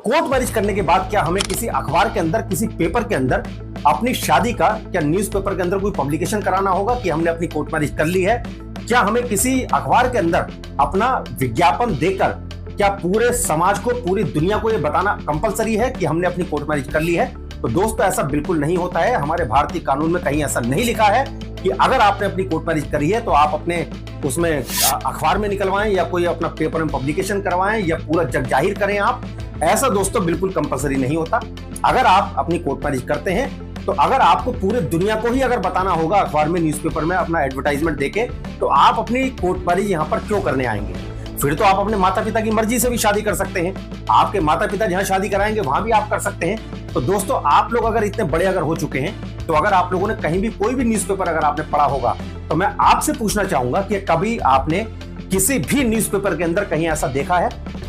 Court marriage करने के बाद क्या हमें किसी अखबार के अंदर, किसी पेपर के अंदर अपनी शादी का, क्या न्यूज़पेपर के अंदर कोई पब्लिकेशन कराना होगा कि हमने अपनी कोर्ट मैरिज कर ली है? क्या हमें किसी अखबार के अंदर अपना विज्ञापन देकर क्या पूरे समाज को, पूरी दुनिया को यह बताना कंपलसरी है कि हमने अपनी कोर्ट मैरिज कर ली है? तो दोस्तों, ऐसा बिल्कुल नहीं होता है। हमारे भारतीय कानून में कहीं ऐसा नहीं लिखा है कि अगर आपने अपनी कोर्ट मैरिज करी है तो आप अपने उसमें अखबार में निकलवाएं या कोई अपना पेपर में पब्लिकेशन करवाएं या पूरा जग जाहिर करें आप। ऐसा दोस्तों बिल्कुल कंपलसरी नहीं होता। अगर आप अपनी कोर्ट मैरिज करते हैं तो अगर आपको पूरे दुनिया को ही अगर बताना होगा अखबार में, न्यूज़पेपर में अपना एडवर्टाइजमेंट देके, तो आप अपनी कोर्ट मैरिज यहाँ पर क्यों करने आएंगे? फिर तो आप अपने माता पिता की मर्जी से भी शादी कर सकते हैं। आपके माता पिता जहां शादी कराएंगे वहां भी आप कर सकते हैं। तो दोस्तों, आप लोग अगर इतने बड़े अगर हो चुके हैं तो अगर आप लोगों ने कहीं भी कोई भी न्यूज़पेपर अगर आपने पढ़ा होगा तो मैं आपसे पूछना चाहूंगा कि कभी आपने किसी भी न्यूज़पेपर के अंदर कहीं ऐसा देखा है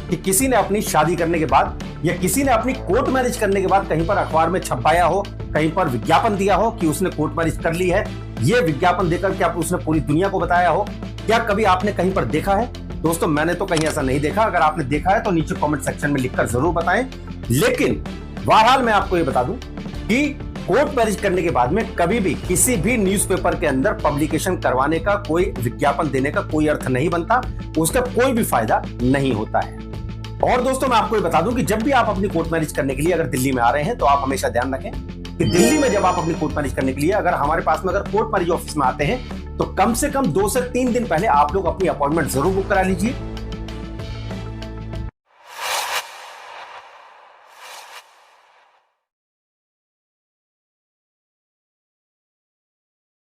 कि किसी ने अपनी शादी करने के बाद या किसी ने अपनी कोर्ट मैरिज करने के बाद कहीं पर अखबार में छपाया हो, कहीं पर विज्ञापन दिया हो कि उसने कोर्ट मैरिज कर ली है? ये विज्ञापन देकर क्या उसने पूरी दुनिया को बताया हो? क्या कभी आपने कहीं पर देखा है? दोस्तों, मैंने तो कहीं ऐसा नहीं देखा। अगर आपने देखा है तो नीचे कमेंट सेक्शन में लिखकर जरूर बताएं। लेकिन बहरहाल मैं आपको ये बता दूं कि कोर्ट मैरिज करने के बाद में कभी भी किसी भी न्यूज़पेपर के अंदर पब्लिकेशन करवाने का, कोई विज्ञापन देने का कोई अर्थ नहीं बनता, उसका कोई भी फायदा नहीं होता है। और दोस्तों, मैं आपको ये बता दूं कि जब भी आप अपनी कोर्ट मैरिज करने के लिए अगर दिल्ली में आ रहे हैं तो आप हमेशा ध्यान रखें कि दिल्ली में जब आप अपनी कोर्ट मैरिज करने के लिए अगर हमारे पास में अगर कोर्ट मैरिज ऑफिस में आते हैं तो कम से कम 2 से 3 दिन पहले आप लोग अपनी अपॉइंटमेंट जरूर बुक करा लीजिए।